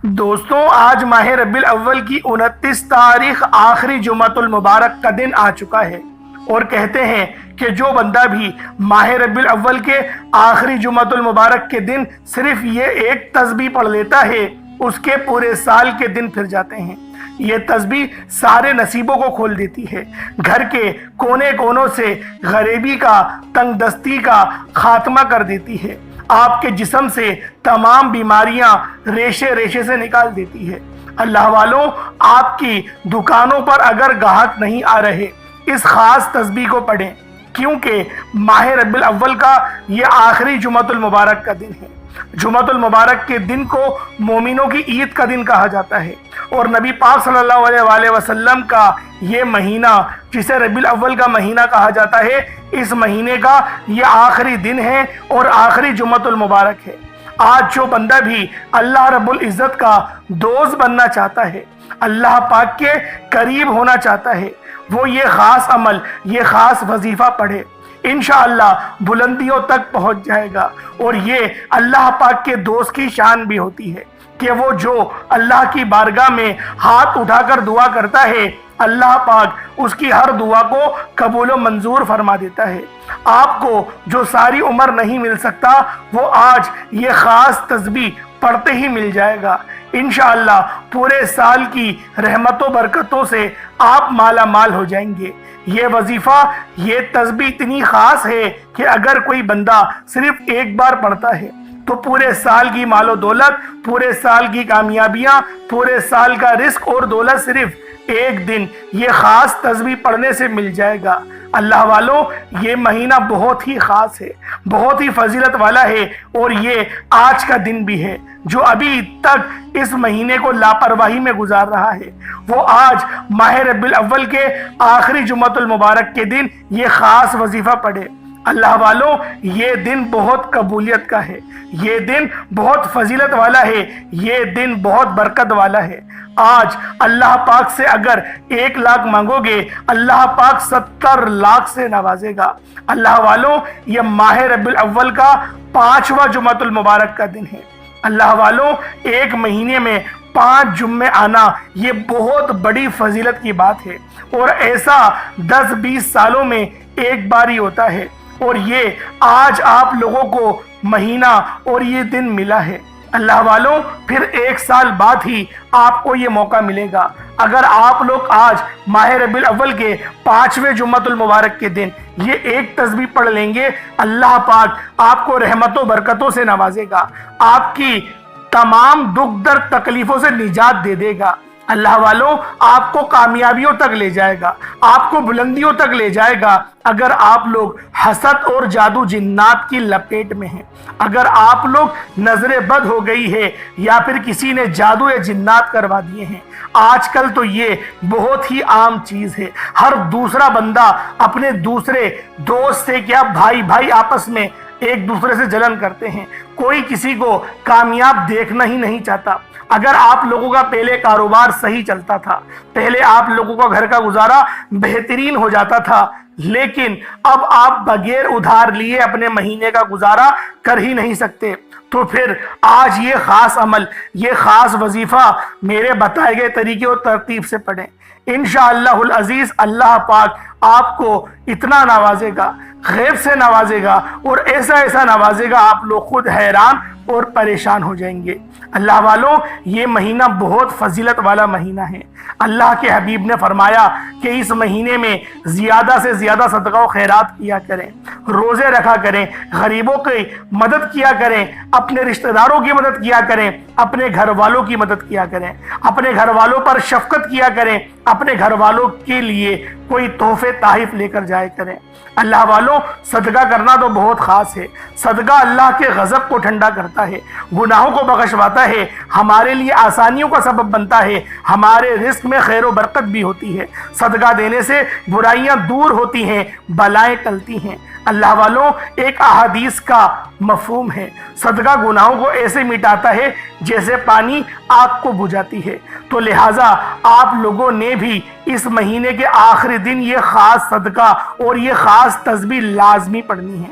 دوستوں، آج ماہ ربیع الاول کی 29 تاریخ آخری جمعۃ المبارک کا دن آ چکا ہے، اور کہتے ہیں کہ جو بندہ بھی ماہ ربیع الاول کے آخری جمعۃ المبارک کے دن صرف یہ ایک تسبیح پڑھ لیتا ہے، اس کے پورے سال کے دن پھر جاتے ہیں۔ یہ تسبیح سارے نصیبوں کو کھول دیتی ہے، گھر کے کونے کونوں سے غریبی کا، تنگ دستی کا خاتمہ کر دیتی ہے، آپ کے جسم سے تمام بیماریاں ریشے ریشے سے نکال دیتی ہے۔ اللہ والوں، آپ کی دکانوں پر اگر گاہک نہیں آ رہے، اس خاص تسبیح کو پڑھیں، کیونکہ ماہ ربیع الاول کا یہ آخری جمعۃ المبارک کا دن ہے۔ جمعۃ المبارک کے دن کو مومنوں کی عید کا دن کہا جاتا ہے، اور نبی پاک صلی اللہ علیہ وآلہ وسلم کا یہ مہینہ جسے ربیع الاول کا مہینہ کہا جاتا ہے، اس مہینے کا یہ آخری دن ہے اور آخری جمعۃ المبارک ہے۔ آج جو بندہ بھی اللہ رب العزت کا دوست بننا چاہتا ہے، اللہ پاک کے قریب ہونا چاہتا ہے، وہ یہ خاص عمل، یہ خاص وظیفہ پڑھے، انشاءاللہ بلندیوں تک پہنچ جائے گا۔ اور یہ اللہ پاک کے دوست کی شان بھی ہوتی ہے کہ وہ جو اللہ کی بارگاہ میں ہاتھ اٹھا کر دعا کرتا ہے، اللہ پاک اس کی ہر دعا کو قبول و منظور فرما دیتا ہے۔ آپ کو جو ساری عمر نہیں مل سکتا، وہ آج یہ خاص تسبیح پڑھتے ہی مل جائے گا۔ انشاءاللہ پورے سال کی رحمتوں برکتوں سے آپ مالا مال ہو جائیں گے۔ یہ وظیفہ، یہ تسبیح اتنی خاص ہے کہ اگر کوئی بندہ صرف ایک بار پڑھتا ہے تو پورے سال کی مال و دولت، پورے سال کی کامیابیاں، پورے سال کا رزق اور دولت صرف ایک دن یہ خاص تسبیح پڑھنے سے مل جائے گا۔ اللہ والوں، یہ مہینہ بہت ہی خاص ہے، بہت ہی فضیلت والا ہے، اور یہ آج کا دن بھی ہے۔ جو ابھی تک اس مہینے کو لاپرواہی میں گزار رہا ہے، وہ آج ماہ ربیع الاول کے آخری جمعۃ المبارک کے دن یہ خاص وظیفہ پڑھے۔ اللہ والوں، یہ دن بہت قبولیت کا ہے، یہ دن بہت فضیلت والا ہے، یہ دن بہت برکت والا ہے۔ آج اللہ پاک سے اگر 1 لاکھ مانگو گے، اللہ پاک 70 لاکھ سے نوازے گا۔ اللہ والوں، یہ ماہ ربیع الاول کا 5واں جمعۃ المبارک کا دن ہے۔ اللہ والوں، ایک مہینے میں 5 جمعے آنا یہ بہت بڑی فضیلت کی بات ہے، اور ایسا 10-20 سالوں میں ایک بار ہی ہوتا ہے، اور یہ آج آپ لوگوں کو مہینہ اور یہ دن ملا ہے۔ اللہ والوں، پھر 1 سال بعد ہی آپ کو یہ موقع ملے گا۔ اگر آپ لوگ آج ماہ ربیع الاول کے 5ویں جمعۃ المبارک کے دن یہ ایک تسبیح پڑھ لیں گے، اللہ پاک آپ کو رحمتوں برکتوں سے نوازے گا، آپ کی تمام دکھ درد تکلیفوں سے نجات دے دے گا۔ اللہ والوں، آپ کو کامیابیوں تک لے جائے گا، آپ کو بلندیوں تک لے جائے گا۔ اگر آپ لوگ حسد اور جادو جنات کی لپیٹ میں ہیں، اگر آپ لوگ نظر بد ہو گئی ہے، یا پھر کسی نے جادو یا جنات کروا دیے ہیں، آج کل تو یہ بہت ہی عام چیز ہے۔ ہر دوسرا بندہ اپنے دوسرے دوست سے، کیا بھائی بھائی آپس میں ایک دوسرے سے جلن کرتے ہیں، کوئی کسی کو کامیاب دیکھنا ہی نہیں چاہتا۔ اگر آپ لوگوں کا پہلے کاروبار صحیح چلتا تھا، پہلے آپ لوگوں کا گھر کا گزارا بہترین ہو جاتا تھا، لیکن اب آپ بغیر ادھار لیے اپنے مہینے کا گزارا کر ہی نہیں سکتے، تو پھر آج یہ خاص عمل، یہ خاص وظیفہ میرے بتائے گئے طریقے اور ترتیب سے پڑھیں۔ انشاءاللہ العزیز اللہ پاک آپ کو اتنا نوازے گا، غیب سے نوازے گا، اور ایسا ایسا نوازے گا آپ لوگ خود حیران اور پریشان ہو جائیں گے۔ اللہ والوں، یہ مہینہ بہت فضیلت والا مہینہ ہے۔ اللہ کے حبیب نے فرمایا کہ اس مہینے میں زیادہ سے زیادہ صدقہ و خیرات کیا کریں، روزے رکھا کریں، غریبوں کی مدد کیا کریں، اپنے رشتہ داروں کی مدد کیا کریں، اپنے گھر والوں کی مدد کیا کریں، اپنے گھر والوں پر شفقت کیا کریں، اپنے گھر والوں کے لیے کوئی تحفے تحائف لے کر جائے کریں۔ اللہ والوں، صدقہ کرنا تو بہت خاص ہے۔ صدقہ اللہ کے غضب کو ٹھنڈا کرتا ہے، گناہوں کو بخشواتا ہے، ہمارے لیے آسانیوں کا سبب بنتا ہے، ہمارے رزق میں خیر و برکت بھی ہوتی ہے۔ صدقہ دینے سے برائیاں دور ہوتی ہیں، بلائیں ٹلتی ہیں۔ اللہ والوں، ایک احادیث کا مفہوم ہے، صدقہ گناہوں کو ایسے مٹاتا ہے جیسے پانی آگ کو بجھاتی ہے۔ تو لہٰذا آپ لوگوں نے بھی اس مہینے کے آخری دن یہ خاص صدقہ اور یہ خاص تسبیح لازمی پڑھنی ہے۔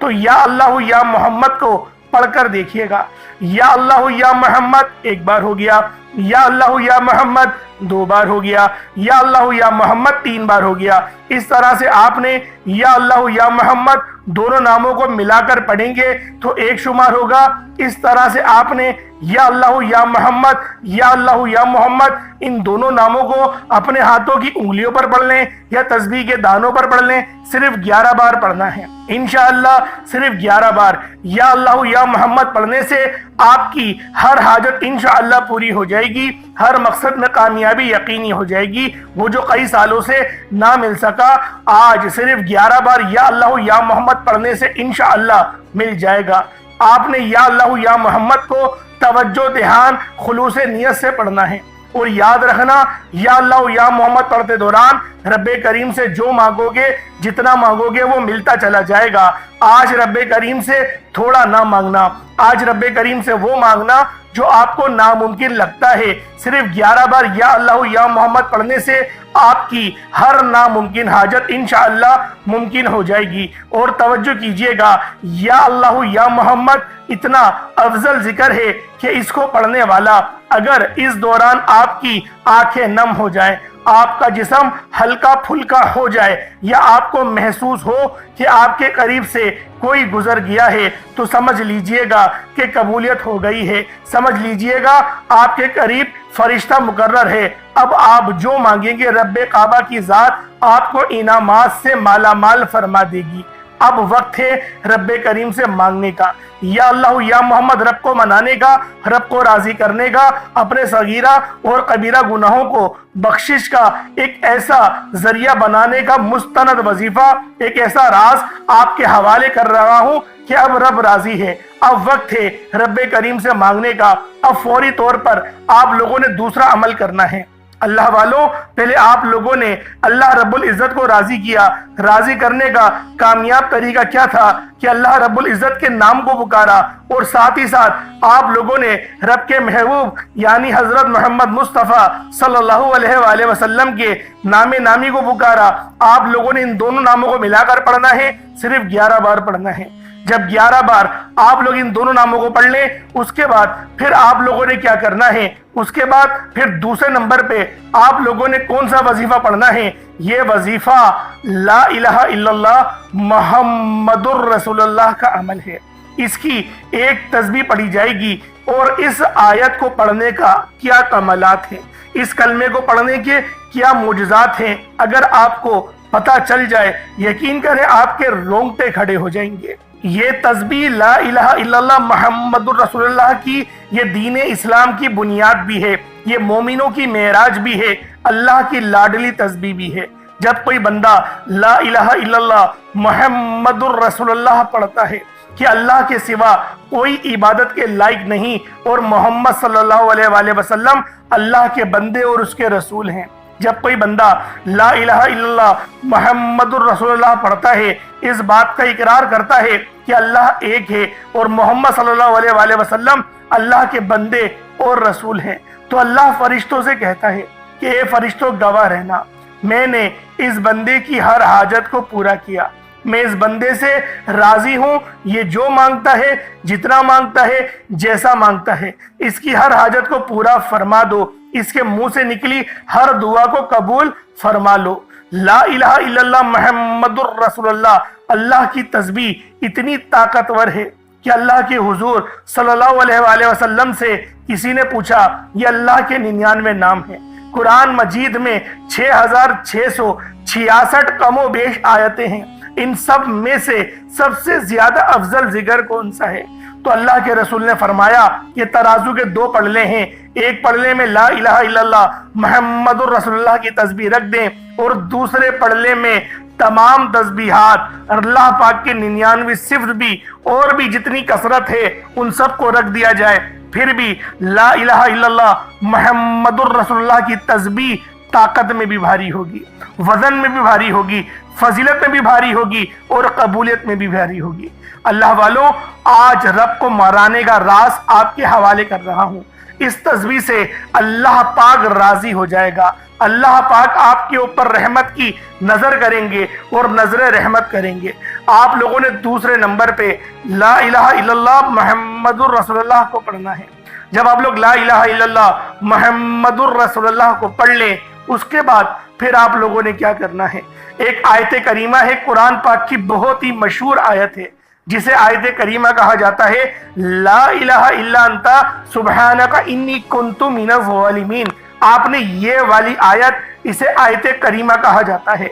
تو یا اللہ یا محمد کو پڑھ کر دیکھیے گا۔ یا اللہ یا محمد ایک بار ہو گیا، یا اللہ یا محمد دو بار ہو گیا، یا اللہ یا محمد تین بار ہو گیا۔ اس طرح سے آپ نے یا اللہ یا محمد دونوں ناموں کو ملا کر پڑھیں گے تو ایک شمار ہوگا۔ اس طرح سے آپ نے یا اللہ یا محمد، یا اللہ یا محمد ان دونوں ناموں کو اپنے ہاتھوں کی انگلیوں پر پڑھ لیں یا تسبیح کے دانوں پر پڑھ لیں، صرف 11 بار پڑھنا ہے انشاءاللہ، صرف 11 بار یا اللہ یا محمد پڑھنے سے آپ کی ہر حاجت انشاءاللہ پوری ہو جائے گی، ہر مقصد میں کامیابی یقینی ہو جائے گی۔ وہ جو کئی سالوں سے نہ مل سکا، آج صرف 11 بار یا اللہ یا محمد پڑھنے سے انشاءاللہ مل جائے گا۔ آپ نے یا اللہ یا محمد کو توجہ، دھیان، خلوص نیت سے پڑھنا ہے، اور یاد رکھنا یا اللہ یا محمد پڑھتے دوران رب کریم سے جو مانگو گے، جتنا مانگو گے وہ ملتا چلا جائے گا۔ آج رب کریم سے تھوڑا نہ مانگنا، آج رب کریم سے وہ مانگنا جو آپ کو ناممکن لگتا ہے۔ صرف 11 بار یا اللہ یا محمد پڑھنے سے آپ کی ہر ناممکن حاجت انشاءاللہ ممکن ہو جائے گی۔ اور توجہ کیجئے گا، یا اللہ یا محمد اتنا افضل ذکر ہے کہ اس کو پڑھنے والا اگر اس دوران آپ کی آنکھیں نم ہو جائیں، آپ کا جسم ہلکا پھلکا ہو جائے، یا آپ کو محسوس ہو کہ آپ کے قریب سے کوئی گزر گیا ہے، تو سمجھ لیجئے گا کہ قبولیت ہو گئی ہے، سمجھ لیجئے گا آپ کے قریب فرشتہ مقرر ہے۔ اب آپ جو مانگیں گے رب کعبہ کی ذات آپ کو انعامات سے مالا مال فرما دے گی۔ اب وقت ہے رب کریم سے مانگنے کا، یا اللہ یا محمد رب کو منانے کا، رب کو راضی کرنے کا، اپنے صغیرہ اور کبیرہ گناہوں کو بخشش کا ایک ایسا ذریعہ بنانے کا مستند وظیفہ، ایک ایسا راز آپ کے حوالے کر رہا ہوں کہ اب رب راضی ہے۔ اب وقت ہے رب کریم سے مانگنے کا۔ اب فوری طور پر آپ لوگوں نے دوسرا عمل کرنا ہے۔ اللہ والوں، پہلے آپ لوگوں نے اللہ رب العزت کو راضی کیا۔ راضی کرنے کا کامیاب طریقہ کیا تھا کہ اللہ رب العزت کے نام کو پکارا، اور ساتھ ہی ساتھ آپ لوگوں نے رب کے محبوب یعنی حضرت محمد مصطفیٰ صلی اللہ علیہ وآلہ وسلم کے نام نامی کو پکارا۔ آپ لوگوں نے ان دونوں ناموں کو ملا کر پڑھنا ہے، صرف 11 بار پڑھنا ہے۔ جب 11 بار آپ لوگ ان دونوں ناموں کو پڑھ لیں، اس کے بعد پھر آپ لوگوں نے کیا کرنا ہے، اس کے بعد پھر دوسرے نمبر پہ آپ لوگوں نے کون سا وظیفہ پڑھنا ہے؟ یہ وظیفہ لا الہ الا اللہ محمد الرسول اللہ کا عمل ہے۔ اس کی ایک تسبیح پڑھی جائے گی، اور اس آیت کو پڑھنے کا کیا کمالات ہیں، اس کلمے کو پڑھنے کے کیا معجزات ہیں، اگر آپ کو پتہ چل جائے، یقین کریں آپ کے رونگٹے کھڑے ہو جائیں گے۔ یہ تسبیح لا الہ الا اللہ محمد الرسول اللہ کی یہ دین اسلام کی بنیاد بھی ہے، یہ مومنوں کی معراج بھی ہے، اللہ کی لاڈلی تسبیح بھی ہے۔ جب کوئی بندہ لا الہ الا اللہ محمد الرسول اللہ پڑھتا ہے کہ اللہ کے سوا کوئی عبادت کے لائق نہیں، اور محمد صلی اللہ علیہ وآلہ وسلم اللہ کے بندے اور اس کے رسول ہیں، جب کوئی بندہ لا الہ الا اللہ محمد الرسول اللہ پڑھتا ہے، اس بات کا اقرار کرتا ہے کہ اللہ ایک ہے اور محمد صلی اللہ علیہ وآلہ وسلم اللہ کے بندے اور رسول ہیں، تو اللہ فرشتوں سے کہتا ہے کہ اے فرشتوں گواہ رہنا، میں نے اس بندے کی ہر حاجت کو پورا کیا، میں اس بندے سے راضی ہوں، یہ جو مانگتا ہے، جتنا مانگتا ہے، جیسا مانگتا ہے، اس کی ہر حاجت کو پورا فرما دو، اس کے منہ سے نکلی ہر دعا کو قبول فرما لو۔ لا الہ الا اللہ محمد الرسول اللہ، اللہ کی تسبیح اتنی طاقتور ہے کہ اللہ کے حضور صلی اللہ علیہ وآلہ وسلم سے کسی نے پوچھا، یہ اللہ کے 99 نام ہیں، قرآن مجید میں 6666 کم و بیش آیتیں ہیں، ان سب میں سے سب سے زیادہ افضل ذکر کون سا ہے؟ تو اللہ کے رسول نے فرمایا کہ ترازو کے 2 پلڑے ہیں، ایک پلڑے میں لا الہ الا اللہ محمد الرسول اللہ کی تسبیح رکھ دیں، اور دوسرے پلڑے میں تمام تسبیحات اللہ پاک کے 99 صفت بھی اور بھی جتنی کثرت ہے ان سب کو رکھ دیا جائے، پھر بھی لا الہ الا اللہ محمد الرسول اللہ کی تسبیح طاقت میں بھی بھاری ہوگی، وزن میں بھی بھاری ہوگی، فضیلت میں بھی بھاری ہوگی، اور قبولیت میں بھی بھاری ہوگی۔ اللہ والوں، آج رب کو مرانے کا راز آپ کے حوالے کر رہا ہوں۔ اس تسبیح سے اللہ پاک راضی ہو جائے گا، اللہ پاک آپ کے اوپر رحمت کی نظر کریں گے اور نظر رحمت کریں گے۔ آپ لوگوں نے دوسرے نمبر پہ لا الہ الا اللہ محمد الرسول اللہ کو پڑھنا ہے۔ جب آپ لوگ لا الہ الا اللہ محمد الرسول اللہ کو پڑھ لیں، اس کے بعد پھر آپ لوگوں نے کیا کرنا ہے، ایک آیت کریمہ ہے، قرآن پاک کی بہت ہی مشہور آیت ہے جسے آیت کریمہ کہا جاتا ہے، لا الہ الا انت سبحانک انی کنت من الظالمین۔ آپ نے یہ والی آیت، اسے آیت کریمہ کہا جاتا ہے۔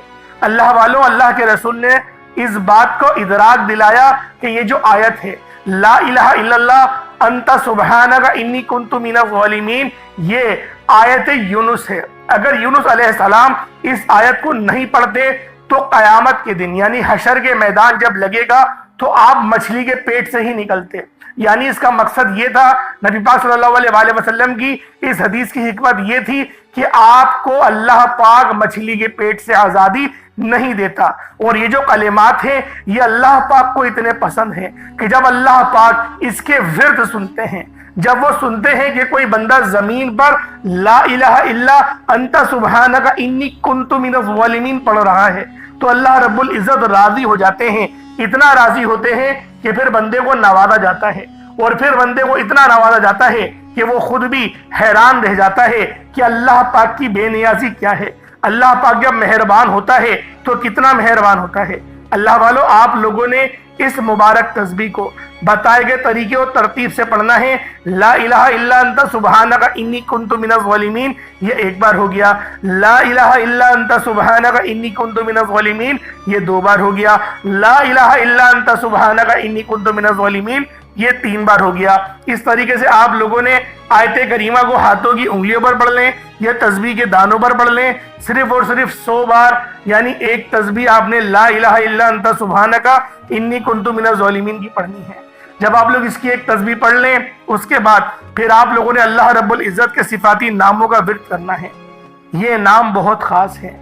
اللہ والوں، اللہ کے رسول نے اس بات کو ادراک دلایا کہ یہ جو آیت ہے لا الہ الا اللہ انت سبحانک انی کنت من الظالمین، یہ آیت یونس ہے۔ اگر یونس علیہ السلام اس آیت کو نہیں پڑھتے تو قیامت کے دن یعنی حشر کے میدان جب لگے گا تو آپ مچھلی کے پیٹ سے ہی نکلتے۔ یعنی اس کا مقصد یہ تھا، نبی پاک صلی اللہ علیہ وآلہ وسلم کی اس حدیث کی حکمت یہ تھی کہ آپ کو اللہ پاک مچھلی کے پیٹ سے آزادی نہیں دیتا۔ اور یہ جو کلمات ہیں یہ اللہ پاک کو اتنے پسند ہیں کہ جب اللہ پاک اس کے ورد سنتے ہیں، جب وہ سنتے ہیں کہ کوئی بندہ زمین پر لا الہ الا انت سبحانک انی کنت من الظالمین پڑھ رہا ہے تو اللہ رب العزت راضی ہو جاتے ہیں، اتنا راضی ہوتے ہیں کہ پھر بندے کو نوازا جاتا ہے، اور پھر بندے کو اتنا نوازا جاتا ہے کہ وہ خود بھی حیران رہ جاتا ہے کہ اللہ پاک کی بے نیازی کیا ہے۔ اللہ پاک جب مہربان ہوتا ہے تو کتنا مہربان ہوتا ہے۔ اللہ والو، آپ لوگوں نے اس مبارک تسبیح کو بتائے گئے طریقے اور ترتیب سے پڑھنا ہے۔ لا الہ الا انت سبحانک انی کنت من الظالمین یہ ایک بار ہو گیا، لا الہ الا انت سبحانک انی کنت من الظالمین یہ دو بار ہو گیا، لا الہ الا انت سبحانک انی کنت من الظالمین یہ تین بار ہو گیا۔ اس طریقے سے آپ لوگوں نے آیت کریمہ کو ہاتھوں کی انگلیوں پر پڑھ لیں یا تسبیح کے دانوں پر پڑھ لیں، صرف اور صرف 100 بار، یعنی ایک تسبیح آپ نے لا الہ الا انت سبحانک انی کنت من الظالمین کی پڑھنی ہے۔ جب آپ لوگ اس کی ایک تسبیح پڑھ لیں، اس کے بعد پھر آپ لوگوں نے اللہ رب العزت کے صفاتی ناموں کا ورد کرنا ہے۔ یہ نام بہت خاص ہے،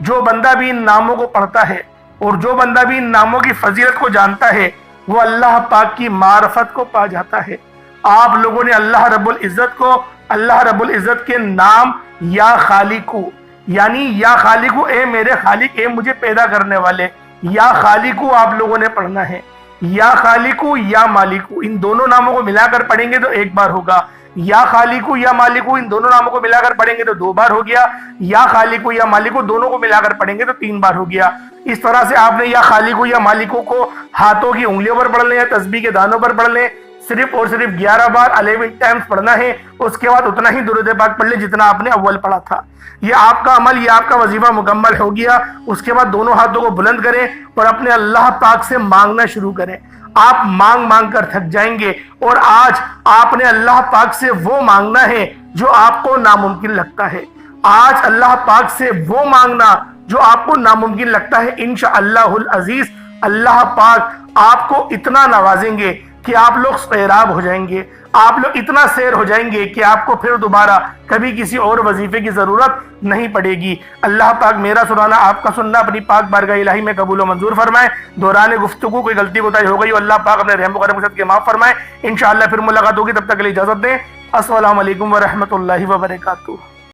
جو بندہ بھی ان ناموں کو پڑھتا ہے اور جو بندہ بھی ان ناموں کی فضیلت کو جانتا ہے وہ اللہ پاک کی معرفت کو پا جاتا ہے۔ آپ لوگوں نے اللہ رب العزت کو، اللہ رب العزت کے نام یا خالقو، یعنی یا خالقو اے میرے خالق، اے مجھے پیدا کرنے والے، یا خالقو آپ لوگوں نے پڑھنا ہے۔ یا خالقو یا مالکو ان دونوں ناموں کو ملا کر پڑھیں گے تو ایک بار ہوگا، یا خالقو یا مالکو ان دونوں ناموں کو ملا کر پڑھیں گے تو دو بار ہو گیا، یا خالقو یا مالکو دونوں کو ملا کر پڑھیں گے تو تین بار ہو گیا۔ اس طرح سے آپ نے یا خالقو یا مالکو کو ہاتھوں کی انگلیوں پر پڑھ لیں یا تسبیح کے دانوں پر پڑھ لیں، صرف اور صرف 11 بار 11 ٹائمز پڑھنا ہے۔ اس کے بعد اتنا ہی درود پاک پڑھ لیں جتنا آپ نے اول پڑھا تھا۔ یہ آپ کا عمل، یہ آپ کا وظیفہ مکمل ہو گیا۔ اس کے بعد دونوں ہاتھوں کو بلند کریں اور اپنے اللہ پاک سے مانگنا شروع کریں۔ آپ مانگ مانگ کر تھک جائیں گے، اور آج آپ نے اللہ پاک سے وہ مانگنا ہے جو آپ کو ناممکن لگتا ہے۔ آج اللہ پاک سے وہ مانگنا جو آپ کو ناممکن لگتا ہے۔ انشاءاللہ العزیز اللہ پاک آپ کو اتنا نوازیں گے کہ آپ لوگ سیراب ہو جائیں گے، آپ لوگ اتنا سیر ہو جائیں گے کہ آپ کو پھر دوبارہ کبھی کسی اور وظیفے کی ضرورت نہیں پڑے گی۔ اللہ پاک میرا سنانا، آپ کا سننا اپنی پاک بارگاہ الہی میں قبول و منظور فرمائے۔ دوران گفتگو کوئی غلطی کوتاہی ہو گئی ہو، اللہ پاک اپنے رحم و کرم کے ساتھ معاف فرمائے۔ انشاءاللہ پھر ملاقات ہوگی، تب تک کے لیے اجازت دیں۔ السلام علیکم ورحمۃ اللہ وبرکاتہ۔